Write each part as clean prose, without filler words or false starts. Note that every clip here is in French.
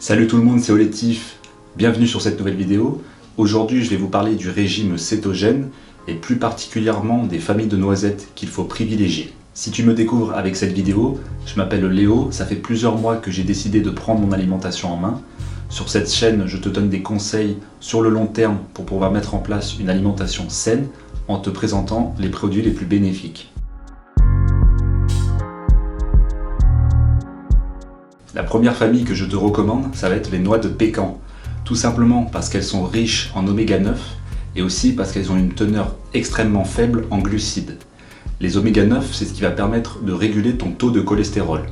Salut tout le monde, c'est Olétif, bienvenue sur cette nouvelle vidéo. Aujourd'hui je vais vous parler du régime cétogène et plus particulièrement des familles de noisettes qu'il faut privilégier. Si tu me découvres avec cette vidéo, je m'appelle Léo, ça fait plusieurs mois que j'ai décidé de prendre mon alimentation en main. Sur cette chaîne, je te donne des conseils sur le long terme pour pouvoir mettre en place une alimentation saine en te présentant les produits les plus bénéfiques. La première famille que je te recommande, ça va être les noix de pécan. Tout simplement parce qu'elles sont riches en oméga 9 et aussi parce qu'elles ont une teneur extrêmement faible en glucides. Les oméga 9, c'est ce qui va permettre de réguler ton taux de cholestérol.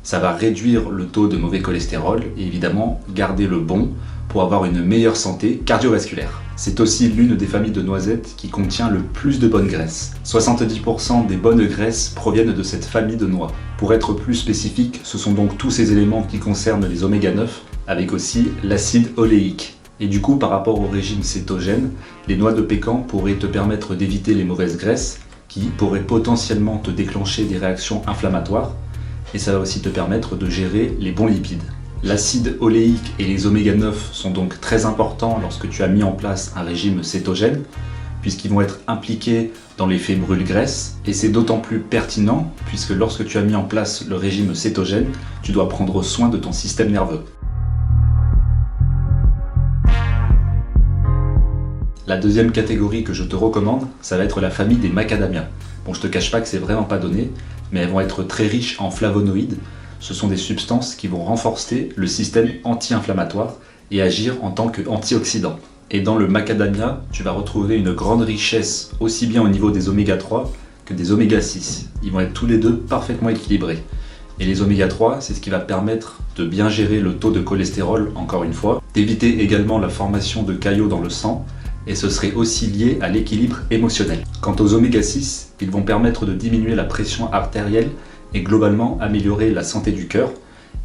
Ça va réduire le taux de mauvais cholestérol et évidemment garder le bon pour avoir une meilleure santé cardiovasculaire. C'est aussi l'une des familles de noisettes qui contient le plus de bonnes graisses. 70% des bonnes graisses proviennent de cette famille de noix. Pour être plus spécifique, ce sont donc tous ces éléments qui concernent les oméga 9 avec aussi l'acide oléique. Et du coup, par rapport au régime cétogène, les noix de pécan pourraient te permettre d'éviter les mauvaises graisses qui pourraient potentiellement te déclencher des réactions inflammatoires et ça va aussi te permettre de gérer les bons lipides. L'acide oléique et les oméga 9 sont donc très importants lorsque tu as mis en place un régime cétogène puisqu'ils vont être impliqués dans l'effet brûle-graisse et c'est d'autant plus pertinent puisque lorsque tu as mis en place le régime cétogène, tu dois prendre soin de ton système nerveux. La deuxième catégorie que je te recommande, ça va être la famille des macadamias. Bon, je te cache pas que c'est vraiment pas donné, mais elles vont être très riches en flavonoïdes. Ce sont des substances qui vont renforcer le système anti-inflammatoire et agir en tant qu'antioxydant. Et dans le macadamia, tu vas retrouver une grande richesse aussi bien au niveau des oméga 3 que des oméga 6. Ils vont être tous les deux parfaitement équilibrés. Et les oméga 3, c'est ce qui va permettre de bien gérer le taux de cholestérol, encore une fois, d'éviter également la formation de caillots dans le sang, et ce serait aussi lié à l'équilibre émotionnel. Quant aux oméga 6, ils vont permettre de diminuer la pression artérielle et globalement améliorer la santé du cœur.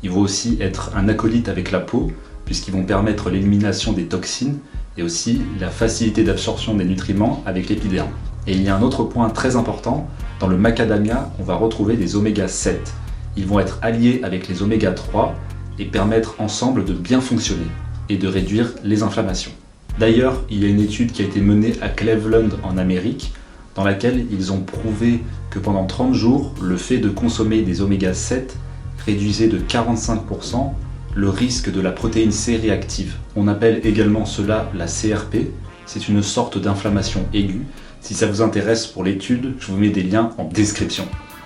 Ils vont aussi être un acolyte avec la peau, puisqu'ils vont permettre l'élimination des toxines et aussi la facilité d'absorption des nutriments avec l'épiderme. Et il y a un autre point très important, dans le macadamia, on va retrouver des oméga 7. Ils vont être alliés avec les oméga 3 et permettre ensemble de bien fonctionner et de réduire les inflammations. D'ailleurs, il y a une étude qui a été menée à Cleveland en Amérique, dans laquelle ils ont prouvé que pendant 30 jours, le fait de consommer des oméga 7 réduisait de 45% le risque de la protéine C réactive. On appelle également cela la CRP, c'est une sorte d'inflammation aiguë. Si ça vous intéresse pour l'étude, je vous mets des liens en description.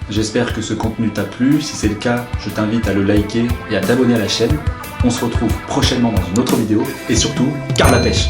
J'espère que ce contenu t'a plu, si c'est le cas, je t'invite à le liker et à t'abonner à la chaîne. On se retrouve prochainement dans une autre vidéo et surtout, garde la pêche!